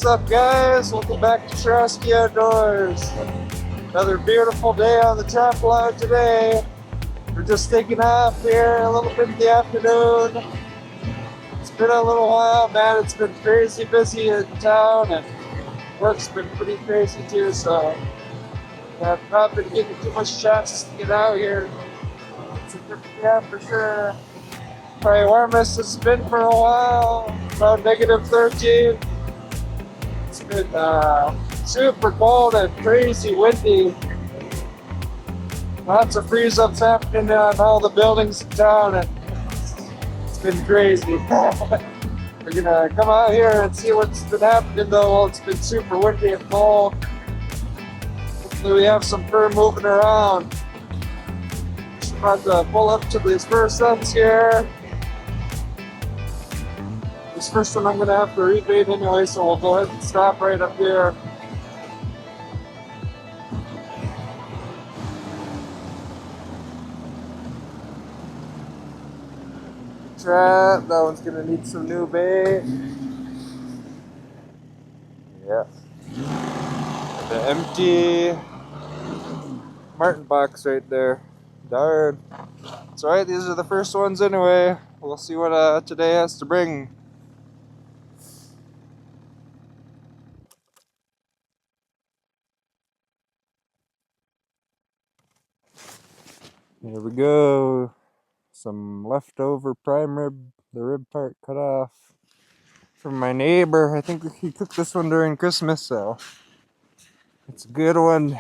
What's up, guys? Welcome back to Chiroskey Outdoors. Another beautiful day on the Trapline today. We're just taking off here a little bit in the afternoon. It's been a little while, man. It's been crazy busy in town, and work's been pretty crazy too, so I've not been getting too much chances to get out here. It's a good day for sure. Probably warmest it's been for a while, about -13. It's been super cold and crazy windy. Lots of freeze-ups happening on all the buildings in town, and it's been crazy. We're gonna come out here and see what's been happening though. Well, it's been super windy and cold. Hopefully we have some fur moving around. Just about to pull up to these first sets here. This first one I'm gonna have to rebait anyway, so we'll go ahead and stop right up here. Trap, that one's gonna need some new bait. Yeah. And the empty Marten box right there. Darn. It's alright, these are the first ones anyway. We'll see what today has to bring. Here we go. Some leftover prime rib, the rib part cut off from my neighbor. I think he cooked this one during Christmas, so it's a good one.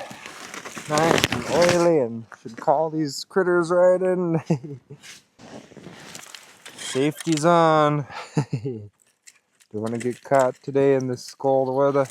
Nice and oily, and should call these critters right in. Safety's on. Don't want to get caught today in this cold weather.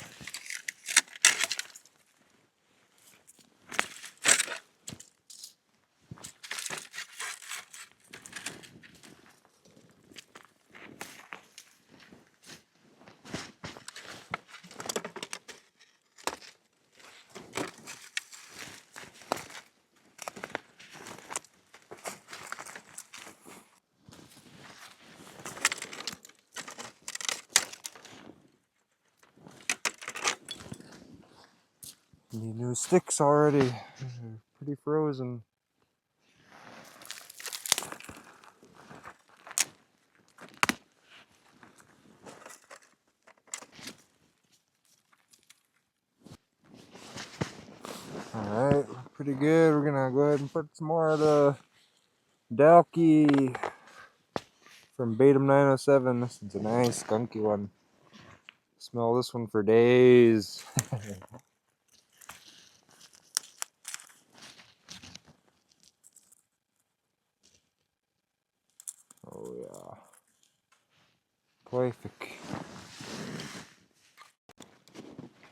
Need new sticks already. They're pretty frozen. Alright, pretty good. We're gonna go ahead and put some more of the Dalkey from Rebaiting 907. This is a nice skunky one. Smell this one for days. Oh yeah. Perfect.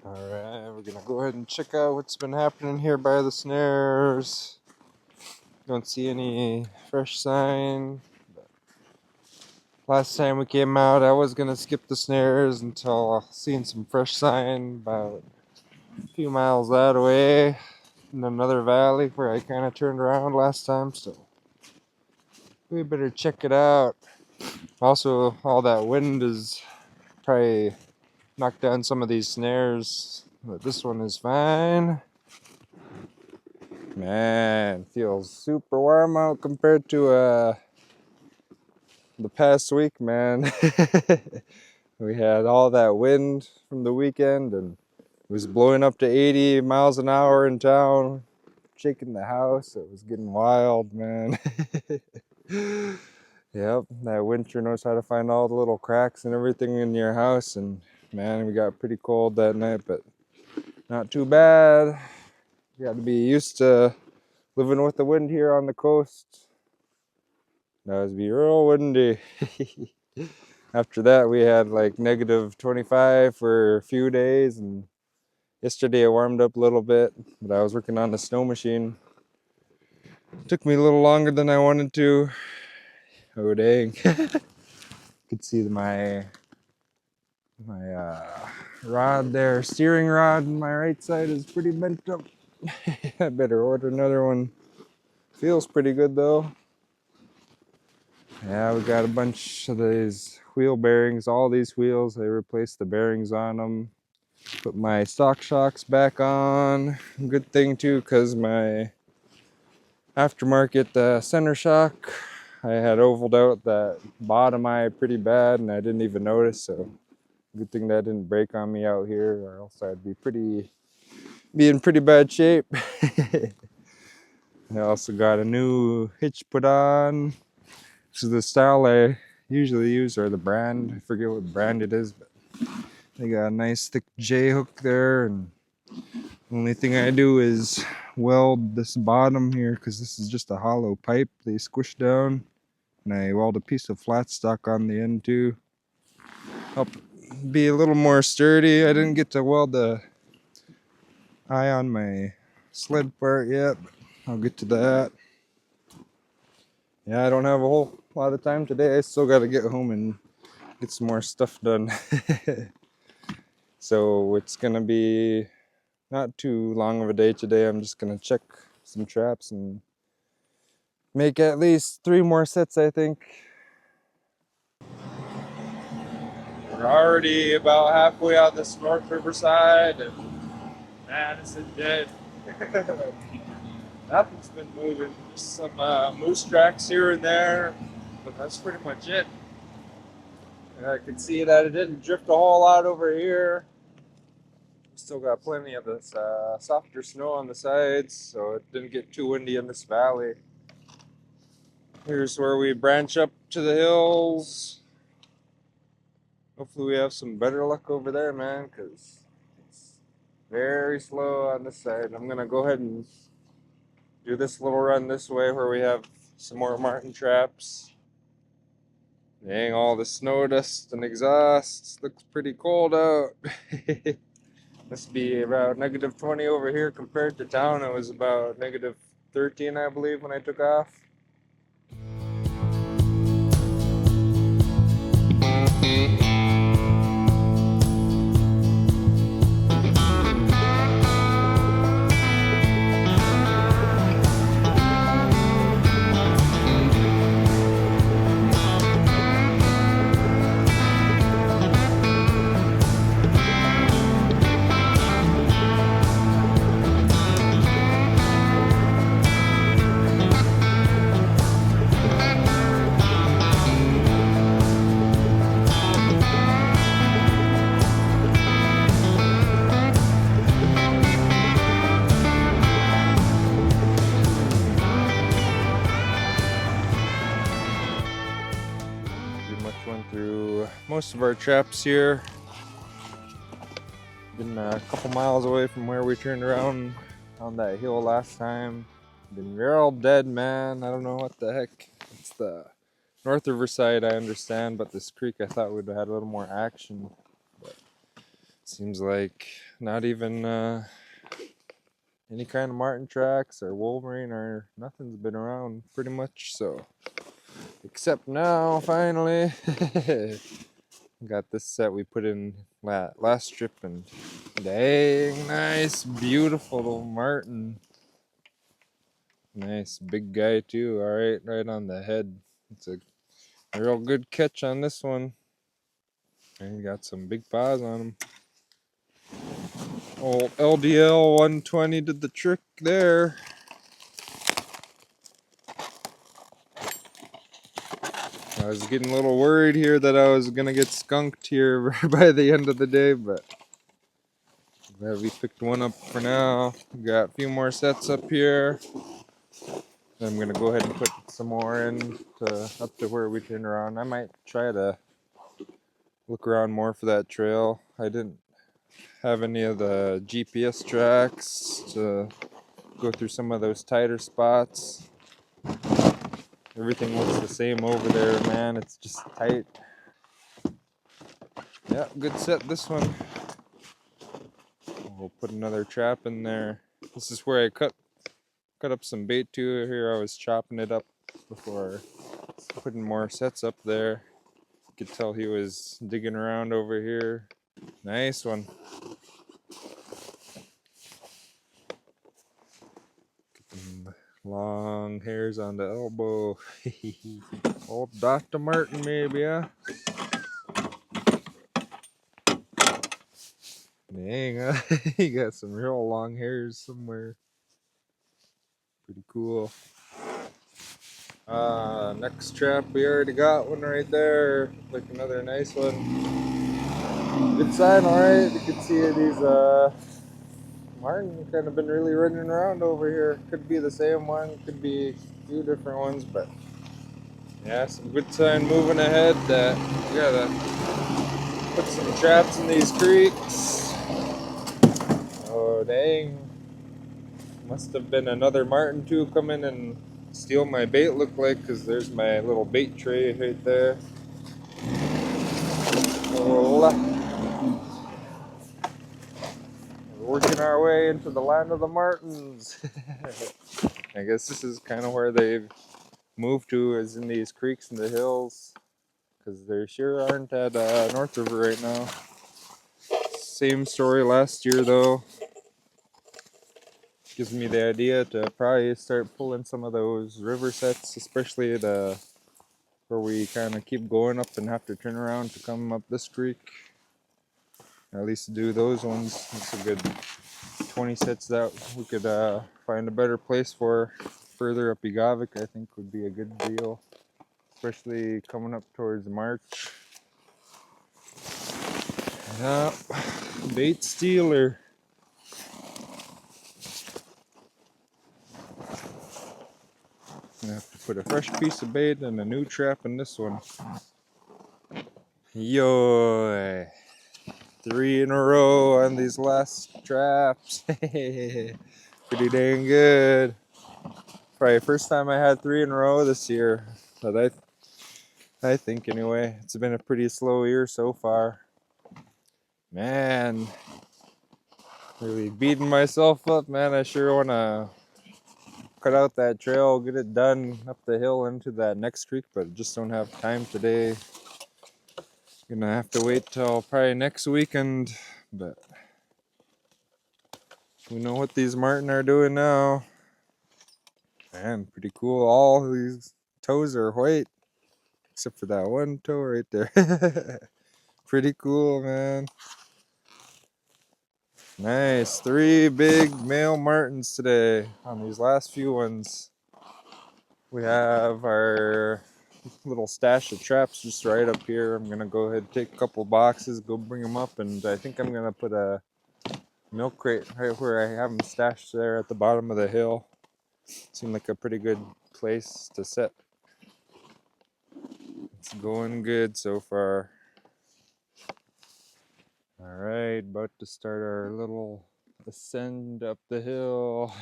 Alright, we're gonna go ahead and check out what's been happening here by the snares. Don't see any fresh sign. Last time we came out, I was gonna skip the snares until seeing some fresh sign about a few miles that way in another valley where I kind of turned around last time, so we better check it out. Also, all that wind is probably knocked down some of these snares, but this one is fine. Man, feels super warm out compared to the past week, man. We had all that wind from the weekend, and it was blowing up to 80 miles an hour in town, shaking the house. It was getting wild, man. Yep, that winter knows how to find all the little cracks and everything in your house, and man, we got pretty cold that night, but not too bad. You got to be used to living with the wind here on the coast. That was be real windy. After that, we had like -25 for a few days, and yesterday it warmed up a little bit, but I was working on the snow machine. It took me a little longer than I wanted to. Oh dang. Could see my rod there, steering rod on my right side is pretty bent up. I better order another one. Feels pretty good though. Yeah, we got a bunch of these wheel bearings, all these wheels. I replaced the bearings on them. Put my stock shocks back on. Good thing too, because my aftermarket center shock, I had ovaled out that bottom eye pretty bad and I didn't even notice. So good thing that didn't break on me out here, or else I'd be in pretty bad shape. I also got a new hitch put on. This is the style I usually use, or the brand. I forget what brand it is, but they got a nice thick J hook there, and the only thing I do is weld this bottom here because this is just a hollow pipe they squish down, and I weld a piece of flat stock on the end too. Help be a little more sturdy. I didn't get to weld the eye on my sled part yet, but I'll get to that. Yeah, I don't have a whole lot of time today. I still got to get home and get some more stuff done. So it's gonna be not too long of a day today. I'm just gonna check some traps and make at least 3 more sets, I think. We're already about halfway on this North Riverside, and man, it's dead. Nothing's been moving. Just some moose tracks here and there, but that's pretty much it. And I can see that it didn't drift a whole lot over here. We still got plenty of this softer snow on the sides, so it didn't get too windy in this valley. Here's where we branch up to the hills. Hopefully we have some better luck over there, man, because it's very slow on this side. I'm gonna go ahead and do this little run this way where we have some more marten traps. Dang, all the snow dust and exhaust. Looks pretty cold out. Must be about -20 over here compared to town. It was about -13, I believe, when I took off. Went through most of our traps here. Been a couple miles away from where we turned around on that hill last time. Been real dead, man. I don't know what the heck. It's the North Riverside, I understand, but this creek I thought would have had a little more action. But seems like not even any kind of marten tracks or wolverine or nothing's been around pretty much. So except now, finally. Got this set we put in last trip, and dang, nice, beautiful little marten. Nice big guy too. All right on the head. It's a real good catch on this one. And he got some big paws on him. Old LDL 120 did the trick there. I was getting a little worried here that I was gonna get skunked here by the end of the day, but glad we picked one up for now. We got a few more sets up here. I'm gonna go ahead and put some more in up to where we turn around. I might try to look around more for that trail. I didn't have any of the GPS tracks to go through some of those tighter spots. Everything looks the same over there, man. It's just tight. Yeah, good set this one. We'll put another trap in there. This is where I cut up some bait too. Here I was chopping it up before putting more sets up there. You could tell he was digging around over here. Nice one. Get them Long hairs on the elbow. Old Dr. Marten, maybe, huh? Dang, he got some real long hairs somewhere. Pretty cool. Next trap, we already got one right there. Like another nice one. Good sign, alright. You can see these Marten kind of been really running around over here. Could be the same one, could be a few different ones, but yeah, some good sign moving ahead that we gotta put some traps in these creeks. Oh dang. Must have been another Marten too come in and steal my bait, look like, because there's my little bait tray right there. Oh, we're working our way into the land of the Martens. I guess this is kind of where they've moved to, is in these creeks and the hills, because they sure aren't at North River right now. Same story last year though. Gives me the idea to probably start pulling some of those river sets, especially the where we kind of keep going up and have to turn around to come up this creek. At least do those ones. It's a good 20 sets that we could find a better place for. Further up Egavik, I think would be a good deal, especially coming up towards March. Yeah, bait stealer. Gonna have to put a fresh piece of bait and a new trap in this one. Yo, 3 in a row on these last traps. Pretty dang good. Probably first time I had 3 in a row this year, but I think anyway. It's been a pretty slow year so far. Man, really beating myself up, man. I sure want to cut out that trail, get it done up the hill into that next creek, but just don't have time today. Gonna have to wait till probably next weekend, but we know what these Marten are doing now. Man, pretty cool. All these toes are white, except for that one toe right there. Pretty cool, man. Nice. 3 big male Martens today on these last few ones. We have our little stash of traps just right up here. I'm gonna go ahead and take a couple boxes, go bring them up, and I think I'm gonna put a milk crate right where I have them stashed there at the bottom of the hill. Seemed like a pretty good place to set. It's going good so far. All right, about to start our little ascend up the hill.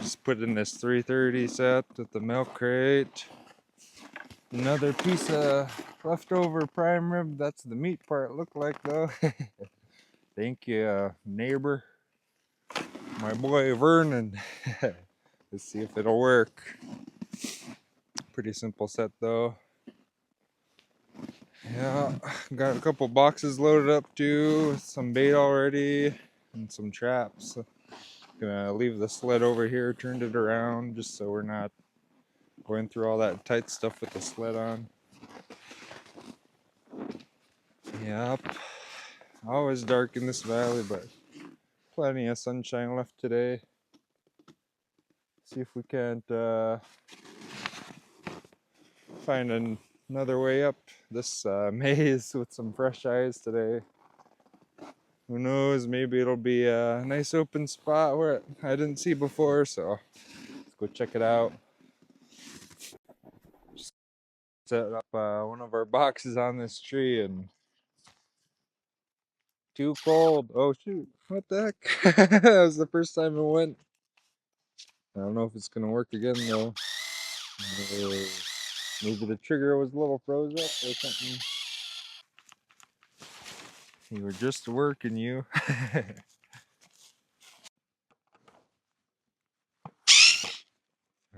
Just put in this 330 set with the milk crate. Another piece of leftover prime rib. That's the meat part look like though. Thank you, neighbor. My boy Vernon. Let's see if it'll work. Pretty simple set though. Yeah, got a couple boxes loaded up too, some bait already, and some traps. Gonna leave the sled over here, turned it around just so we're not going through all that tight stuff with the sled on. Yep. Always dark in this valley, but plenty of sunshine left today. See if we can't find another way up this maze with some fresh eyes today. Who knows, maybe it'll be a nice open spot where I didn't see before, so let's go check it out. Just set up one of our boxes on this tree and too cold. Oh shoot, what the heck? That was the first time it went. I don't know if it's gonna work again though. Maybe the trigger was a little froze up or something. You were just working, you.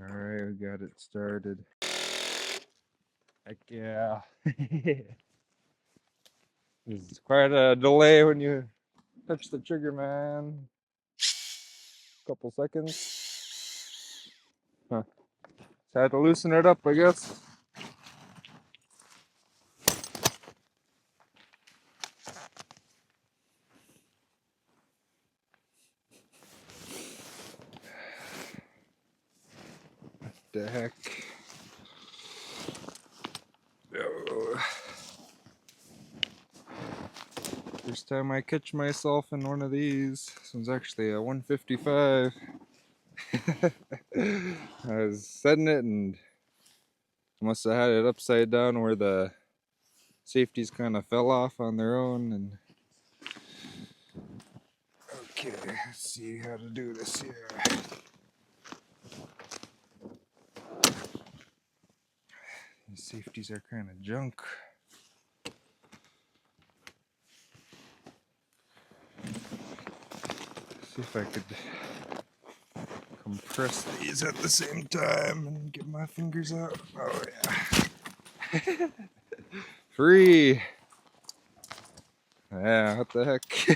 Alright, we got it started. Heck yeah. It's quite a delay when you touch the trigger, man. Couple seconds. Huh. Just had to loosen it up, I guess. The heck. Oh. First time I catch myself in one of these. This one's actually a 155. I was setting it and must have had it upside down where the safeties kind of fell off on their own. And okay, let's see how to do this here. These safeties are kind of junk. See if I could compress these at the same time and get my fingers out. Oh yeah. Free. Yeah, what the heck.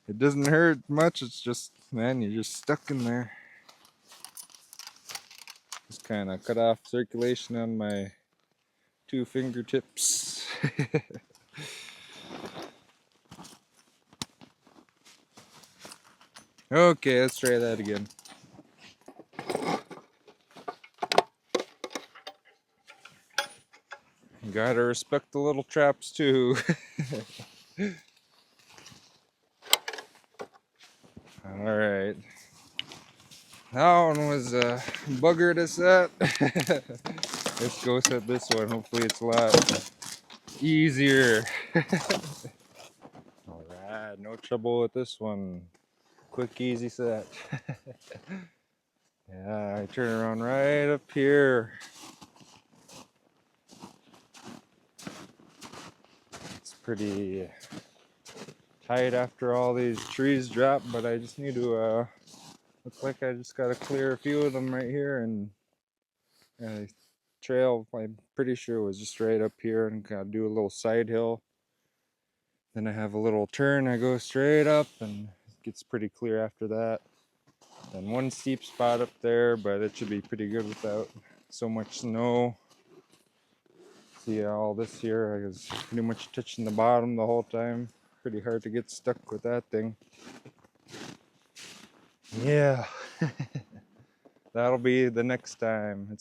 It doesn't hurt much, it's just, man, you're just stuck in there. Just kind of cut off circulation on my 2 fingertips. Okay, let's try that again. You gotta respect the little traps too. Alright. That one was a bugger to set. Let's go set this one. Hopefully it's a lot easier. Alright, no trouble with this one. Quick, easy set. Yeah, I turn around right up here. It's pretty tight after all these trees drop, but I just need to, looks like I just gotta clear a few of them right here, and trail, I'm pretty sure was just right up here, and gotta do a little side hill. Then I have a little turn, I go straight up, and it gets pretty clear after that. And one steep spot up there, but it should be pretty good without so much snow. See, all this here, I was pretty much touching the bottom the whole time. Pretty hard to get stuck with that thing. Yeah. That'll be the next time.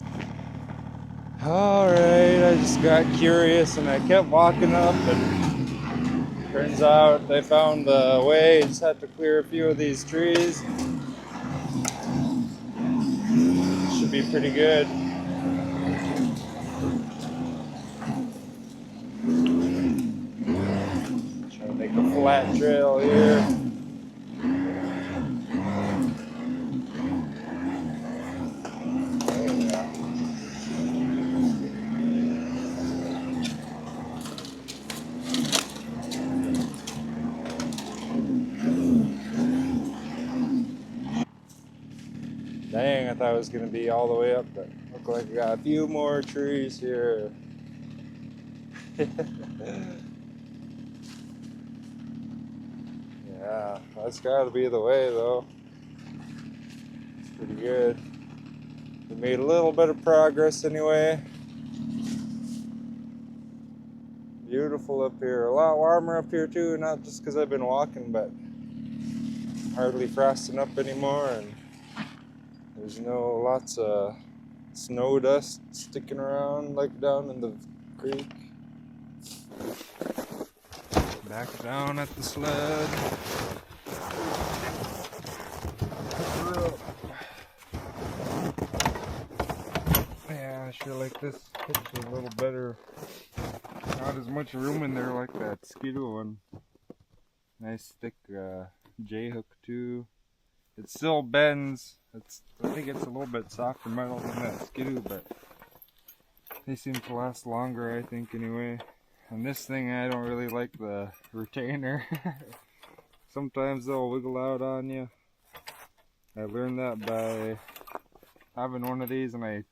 Alright, I just got curious and I kept walking up, and turns out they found the way. Just had to clear a few of these trees. Should be pretty good. Trying to make a flat trail here. Dang, I thought it was going to be all the way up, but look like I got a few more trees here. Yeah, that's got to be the way though. It's pretty good. We made a little bit of progress anyway. Beautiful up here. A lot warmer up here too, not just because I've been walking, but hardly frosting up anymore, and there's no lots of snow dust sticking around like down in the creek. Back down at the sled. Yeah, I sure like this hitch a little better. Not as much room in there like that Skidoo one. Nice thick J-hook too. It still bends. I think it's a little bit softer metal than that Skidoo, but they seem to last longer, I think, anyway. And this thing, I don't really like the retainer. Sometimes they'll wiggle out on you. I learned that by having one of these, and I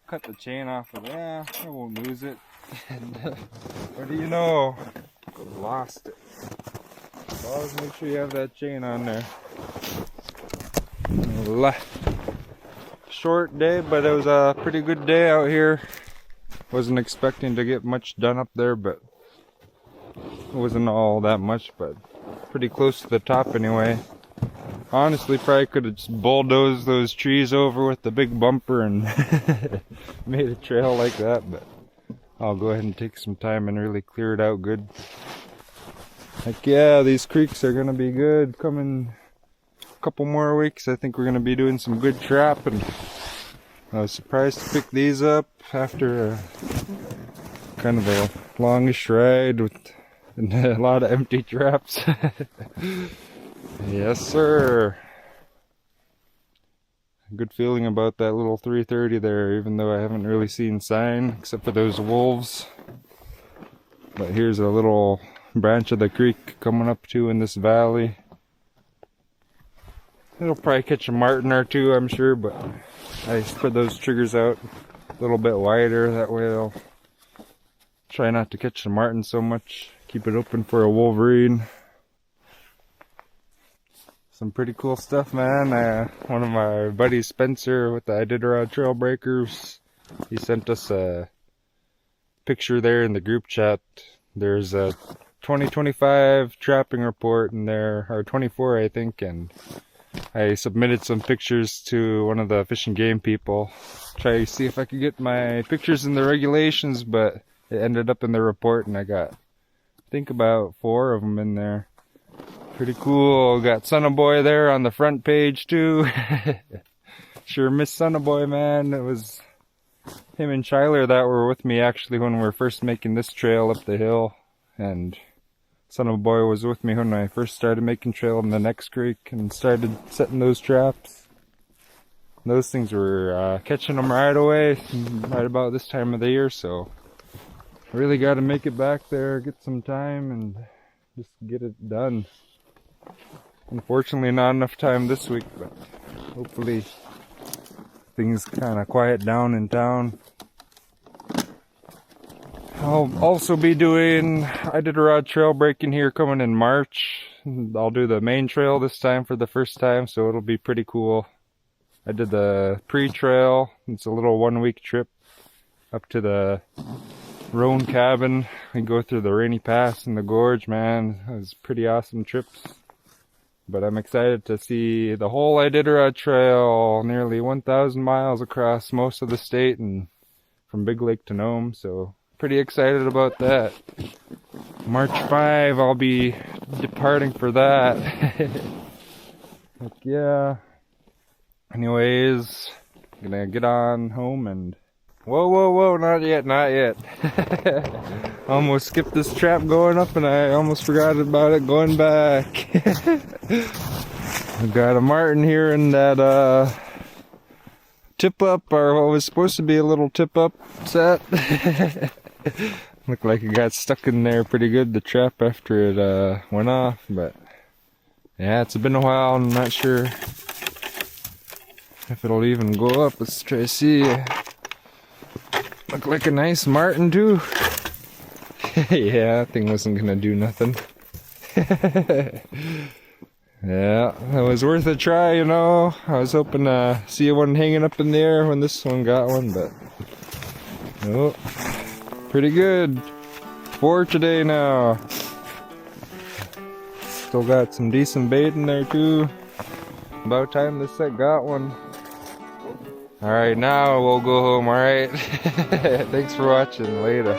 cut the chain off of it. Yeah, I won't lose it. And what do you know? I lost it. So always make sure you have that chain on there. short day, but it was a pretty good day out here. Wasn't expecting to get much done up there, but it wasn't all that much, but pretty close to the top anyway. Honestly, probably could have just bulldozed those trees over with the big bumper and made a trail like that, but I'll go ahead and take some time and really clear it out good. Heck yeah, these creeks are gonna be good. Coming a couple more weeks, I think we're gonna be doing some good trapping. I was surprised to pick these up after kind of a longish ride with a lot of empty traps. Yes, sir. Good feeling about that little 330 there, even though I haven't really seen sign except for those wolves. But here's a little branch of the creek coming up to in this valley. It'll probably catch a marten or two, I'm sure, but I spread those triggers out a little bit wider. That way I'll try not to catch the marten so much. Keep it open for a wolverine. Some pretty cool stuff, man. One of my buddies, Spencer, with the Iditarod Trail Breakers, he sent us a picture there in the group chat. There's a 2025 trapping report in there, or 24 I think, and I submitted some pictures to one of the Fish and Game people. Try to see if I could get my pictures in the regulations, but it ended up in the report and I got, I think, about 4 of them in there. Pretty cool. Got Son of Boy there on the front page too. Sure miss Son of Boy, man. It was him and Chyler that were with me actually when we were first making this trail up the hill, and Son of Boy was with me when I first started making trail in the next creek and started setting those traps. Those things were catching them right away, right about this time of the year, so really got to make it back there, get some time, and just get it done. Unfortunately, not enough time this week, but hopefully things kind of quiet down in town. I'll also be doing Iditarod trail breaking here coming in March. I'll do the main trail this time for the first time, so it'll be pretty cool. I did the pre-trail. It's a little 1-week trip up to the Roan cabin. We go through the Rainy Pass and the gorge, man. It was pretty awesome trips. But I'm excited to see the whole Iditarod trail, nearly 1,000 miles across most of the state and from Big Lake to Nome, so pretty excited about that. March 5, I'll be departing for that. Heck yeah. Anyways, gonna get on home and... Whoa, not yet. Almost skipped this trap going up and I almost forgot about it going back. I've got a marten here in that tip up, or what was supposed to be a little tip up set. Looked like it got stuck in there pretty good, the trap, after it went off, but yeah, it's been a while. I'm not sure if it'll even go up. Let's try to see. Looked like a nice marten too. Yeah, that thing wasn't gonna do nothing. Yeah, it was worth a try, you know. I was hoping to see one hanging up in the air when this one got one, but oh, pretty good. 4 today now. Still got some decent bait in there too. About time this set got one. Alright, now we'll go home, alright? Thanks for watching, later.